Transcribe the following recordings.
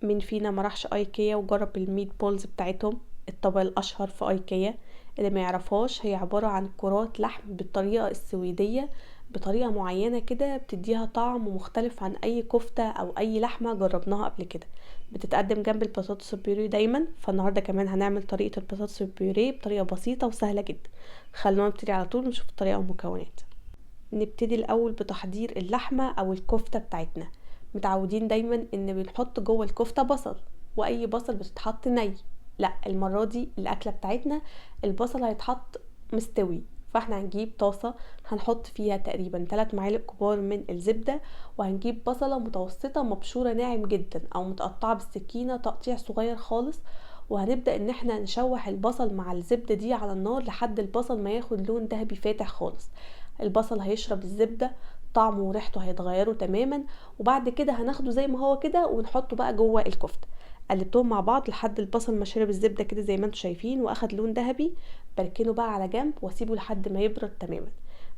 مين فينا ما راحش ايكيا وجرب الميت بولز بتاعتهم؟ الطبق الاشهر في ايكيا. اللي ما يعرفهاش، هي عبارة عن كرات لحم بالطريقة السويدية، بطريقة معينة كده بتديها طعم مختلف عن اي كفتة او اي لحمة جربناها قبل كده. بتتقدم جنب البطاطس البيوري دايما، فالنهاردة كمان هنعمل طريقة البطاطس البيوري بطريقة بسيطة وسهلة جدا. خلونا نبتدي على طول نشوف الطريقة والمكونات. نبتدي الاول بتحضير اللحمة او الكفتة بتاعتنا. متعودين دايما ان بنحط جوه الكفتة بصل، واي بصل بتتحط ني. لا، المرة دي الاكلة بتاعتنا البصل هيتحط مستوي. فاحنا هنجيب طاسة، هنحط فيها تقريبا 3 معالق كبار من الزبدة، وهنجيب بصلة متوسطة مبشورة ناعم جدا او متقطعة بالسكينة تقطيع صغير خالص. وهنبدأ ان احنا نشوح البصل مع الزبدة دي على النار لحد البصل ما ياخد لون ذهبي فاتح خالص. البصل هيشرب الزبدة، طعمه وريحته هيتغيروا تماما. وبعد كده هناخده زي ما هو كده ونحطه بقى جوه الكفتة. قلبتهم مع بعض لحد البصل ما شرب الزبدة كده زي ما انتم شايفين واخد لون ذهبي. بركنه بقى على جنب واسيبه لحد ما يبرد تماما.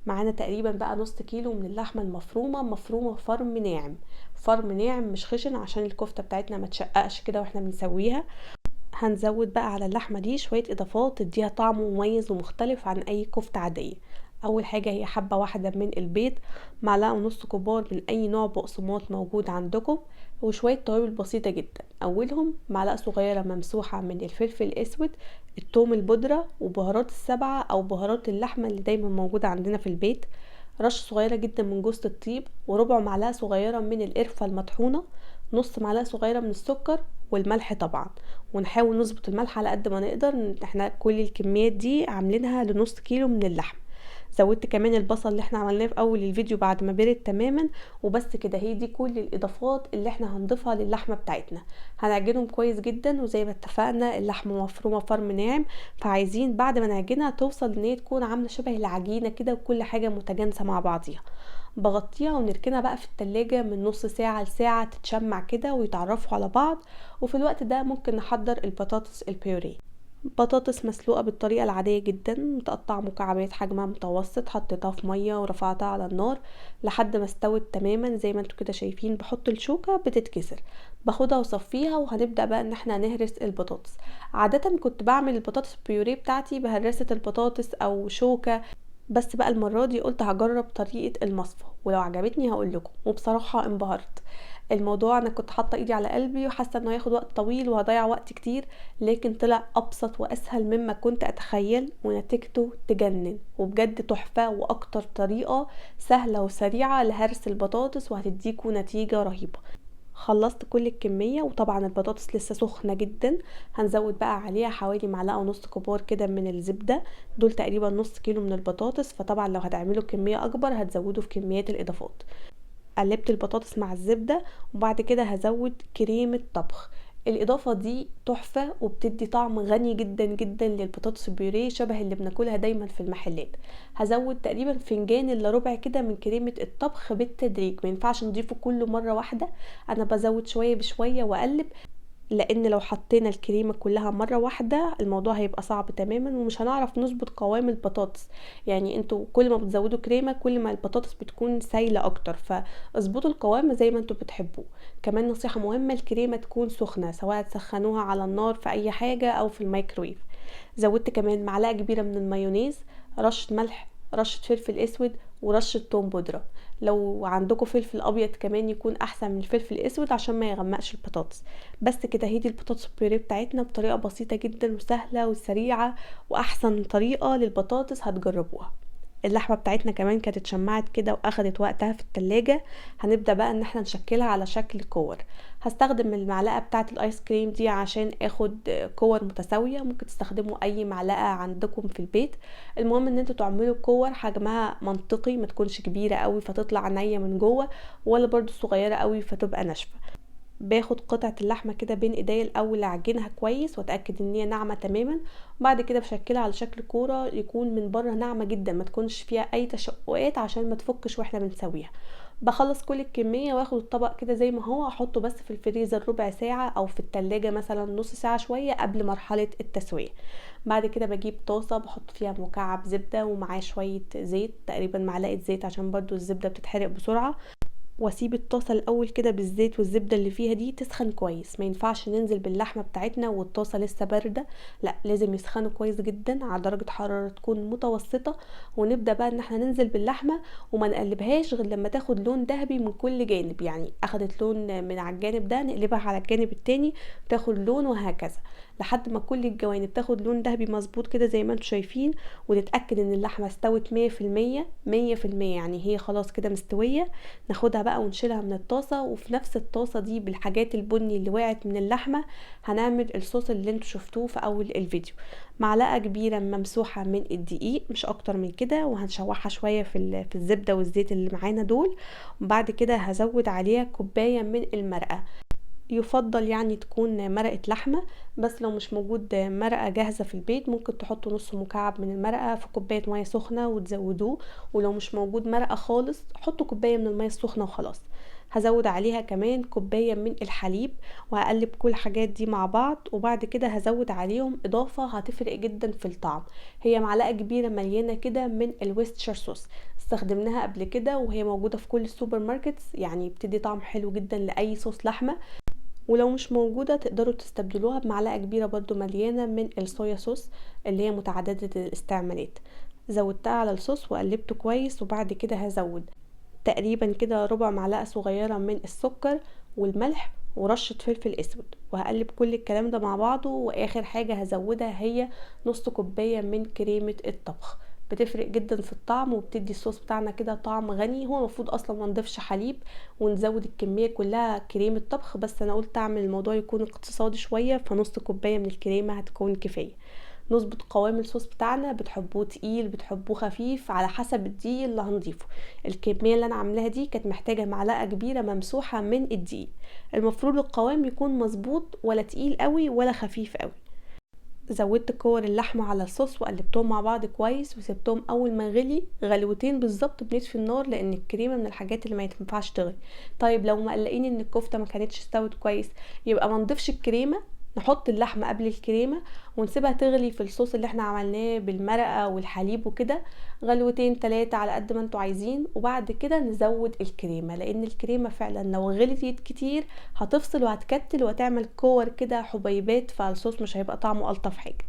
معانا تقريبا بقى نص كيلو من اللحمة المفرومة، مفرومة فرم ناعم. فرم ناعم مش خشن عشان الكفتة بتاعتنا ما تشققش كده واحنا بنسويها. هنزود بقى على اللحمة دي شوية اضافات تديها طعم مميز ومختلف عن اي كفتة عادية. اول حاجة هي حبة واحدة من البيض، معلقة ونص كبار من اي نوع بقسماط موجود عندكم، وشوية توابل بسيطة جدا. اولهم معلقة صغيرة ممسوحة من الفلفل الاسود، الثوم البودرة، وبهارات السبعة او بهارات اللحمة اللي دايما موجودة عندنا في البيت، رش صغيرة جدا من جوز الطيب، وربع معلقة صغيرة من القرفة المطحونة، نص معلقة صغيرة من السكر، والملح طبعا. ونحاول نظبط الملح على قد ما نقدر. احنا كل الكميات دي عاملينها لنص كيلو من اللحم. زودت كمان البصل اللي احنا عملناه في اول الفيديو بعد ما برد تماما. وبس كده، هي دي كل الاضافات اللي احنا هنضيفها للحمه بتاعتنا. هنعجنهم كويس جدا، وزي ما اتفقنا اللحمه مفرومه فرم ناعم، فعايزين بعد ما نعجنها توصل ان هي تكون عامله شبه العجينه كده وكل حاجه متجانسه مع بعضيها. بغطيها ونركنها بقى في التلاجة من نص ساعة لساعة تتشمع كده ويتعرفوا على بعض. وفي الوقت ده ممكن نحضر البطاطس البيوري. بطاطس مسلوقة بالطريقة العادية جدا، متقطعة مكعبات حجمها متوسط، حطيتها في مية ورفعتها على النار لحد ما استوت تماما زي ما انتوا كده شايفين. بحط الشوكة بتتكسر، باخدها وصفيها، وهنبدأ بقى ان احنا نهرس البطاطس. عادة كنت بعمل البطاطس البيوري بتاعتي بهرسة البطاطس او شوكة، بس بقى المرة دي قلت هجرب طريقة المصفى، ولو عجبتني هقول لكم. وبصراحة انبهرت. الموضوع انا كنت حاطه ايدي على قلبي وحاسه انه هياخد وقت طويل وهضيع وقت كتير، لكن طلع ابسط واسهل مما كنت اتخيل، ونتيجته تجنن وبجد تحفه، واكتر طريقه سهله وسريعه لهرس البطاطس وهتديكوا نتيجه رهيبه. خلصت كل الكمية، وطبعا البطاطس لسه سخنة جدا. هنزود بقى عليها حوالي معلقة ونص كبار كده من الزبدة. دول تقريبا نص كيلو من البطاطس، فطبعا لو هتعملوا كمية اكبر هتزودوا في كميات الاضافات. قلبت البطاطس مع الزبدة، وبعد كده هزود كريمة طبخ. الاضافة دي تحفة وبتدي طعم غني جدا جدا للبطاطس البيوريه شبه اللي بناكلها دايما في المحلات. هزود تقريبا فنجان الا ربع كده من كريمة الطبخ بالتدريج، ما ينفعش نضيفه كله مرة واحدة. انا بزود شوية بشوية واقلب، لان لو حطينا الكريمه كلها مره واحده الموضوع هيبقى صعب تماما ومش هنعرف نظبط قوام البطاطس. يعني انتوا كل ما بتزودوا كريمه كل ما البطاطس بتكون سايله اكتر، فاظبطوا القوام زي ما انتوا بتحبوه. كمان نصيحه مهمه، الكريمه تكون سخنه، سواء تسخنوها على النار في اي حاجه او في الميكرويف. زودت كمان معلقه كبيره من المايونيز، رشه ملح، رشه فلفل اسود، ورشه توم بودره. لو عندكم فلفل ابيض كمان يكون احسن من الفلفل الاسود عشان ما يغمقش البطاطس. بس كده، هي دي البطاطس البيوريه بتاعتنا بطريقه بسيطه جدا وسهله وسريعه، واحسن طريقه للبطاطس هتجربوها. اللحمه بتاعتنا كمان كانت اتشمعت كده واخدت وقتها في التلاجة. هنبدا بقى ان احنا نشكلها على شكل كور. هستخدم المعلقه بتاعه الايس كريم دي عشان اخد كور متساويه. ممكن تستخدموا اي معلقه عندكم في البيت. المهم ان انتوا تعملوا كور حجمها منطقي، ما تكونش كبيره قوي فتطلع نيه من جوه، ولا برضو صغيره قوي فتبقى ناشفه. باخد قطعة اللحمة كده بين ايديا الاول، اعجنها كويس واتأكد ان هي ناعمة تماما. وبعد كده بشكلها على شكل كورة يكون من بره ناعمة جدا، ما تكونش فيها اي تشققات عشان ما تفكش واحنا بنسويها. بخلص كل الكمية واخد الطبق كده زي ما هو، احطه بس في الفريزر ربع ساعة او في التلاجة مثلا نص ساعة شوية قبل مرحلة التسوية. بعد كده بجيب طاسة بحط فيها مكعب زبدة ومعاه شوية زيت، تقريبا معلقة زيت عشان برضو الزبدة بتتحرق بسرعة. واسيب الطاسه الاول كده بالزيت والزبده اللي فيها دي تسخن كويس. ما ينفعش ننزل باللحمه بتاعتنا والطاسه لسه بارده، لا لازم يسخنوا كويس جدا على درجه حراره تكون متوسطه. ونبدا بقى ان احنا ننزل باللحمه وما نقلبهاش غير لما تاخد لون ذهبي من كل جانب، يعني اخدت لون من على الجانب ده نقلبها على الجانب التاني تاخد لون، وهكذا لحد ما كل الجوانب تاخد لون ذهبي مظبوط كده زي ما انتم شايفين. ونتاكد ان اللحمه استوت 100%، 100% يعني هي خلاص كده مستويه. ناخدها بقى ونشيلها من الطاسة، وفي نفس الطاسة دي بالحاجات البني اللي وقعت من اللحمة هنعمل الصوص اللي انتوا شفتوه في اول الفيديو. معلقة كبيرة ممسوحة من الدقيق مش اكتر من كده، وهنشوحها شوية في الزبدة والزيت اللي معانا دول. وبعد كده هزود عليها كوباية من المرقة. يفضل يعني تكون مرقة لحمة، بس لو مش موجود مرقة جاهزة في البيت ممكن تحطوا نص مكعب من المرقة في كوباية مية سخنة وتزودوه. ولو مش موجود مرقة خالص حطوا كوباية من المية السخنة وخلاص. هزود عليها كمان كوباية من الحليب، وهقلب كل الحاجات دي مع بعض. وبعد كده هزود عليهم اضافة هتفرق جدا في الطعم، هي معلقة كبيرة مليانة كده من الويستشر صوص. استخدمناها قبل كده وهي موجودة في كل السوبر ماركتس، يعني بتدي طعم حلو جدا لأي صوص لحمة. ولو مش موجودة تقدروا تستبدلوها بمعلقة كبيرة برضو مليانة من الصويا صوص اللي هي متعددة الاستعمالات. زودتها على الصوص وقلبته كويس، وبعد كده هزود تقريبا كده ربع معلقة صغيرة من السكر والملح ورشة فلفل اسود، وهقلب كل الكلام ده مع بعضه. واخر حاجة هزودها هي نص كوباية من كريمة الطبخ. بتفرق جدا في الطعم وبتدي الصوص بتاعنا كده طعم غني. هو المفروض اصلا ما نضيفش حليب ونزود الكمية كلها كريمة طبخ، بس انا قلت اعمل الموضوع يكون اقتصادي شوية، فنص كوباية من الكريمة هتكون كفاية. نظبط قوام الصوص بتاعنا، بتحبوه تقيل بتحبوه خفيف على حسب الدقيق اللي هنضيفه. الكميه اللي انا عاملاها دي كانت محتاجه معلقه كبيره ممسوحه من الدقيق. المفروض القوام يكون مظبوط، ولا تقيل قوي ولا خفيف قوي. زودت كور اللحمه على الصوص وقلبتهم مع بعض كويس، وسبتهم اول ما غلي غلوتين بالظبط بنطفي النار، لان الكريمه من الحاجات اللي ما ينفعش تغلي. طيب لو مقلقين ان الكفته ما كانتش استوت كويس، يبقى ما نضيفش الكريمه، نحط اللحمه قبل الكريمه ونسيبها تغلي في الصوص اللي احنا عملناه بالمرقه والحليب وكده غلوتين 3 على قد ما انتوا عايزين. وبعد كده نزود الكريمه، لان الكريمه فعلا لو غليت كتير هتفصل وهتكتل وهتعمل كور كده حبيبات، فالصوص مش هيبقى طعمه الطف حاجه.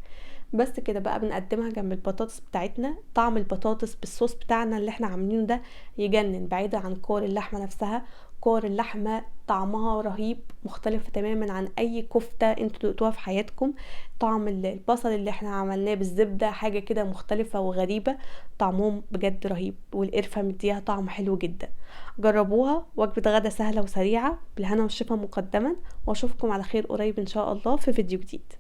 بس كده بقى بنقدمها جنب البطاطس بتاعتنا. طعم البطاطس بالصوص بتاعنا اللي احنا عاملينه ده يجنن، بعيدا عن كور اللحمه نفسها. كور اللحمه طعمها رهيب، مختلفه تماما عن اي كفته انتوا دقتوها في حياتكم. طعم البصل اللي احنا عملناه بالزبده حاجه كده مختلفه وغريبه، طعمهم بجد رهيب، والقرفه مديها طعم حلو جدا. جربوها، وجبه غدا سهله وسريعه بالهنا والشفا مقدما. واشوفكم على خير قريب ان شاء الله في فيديو جديد.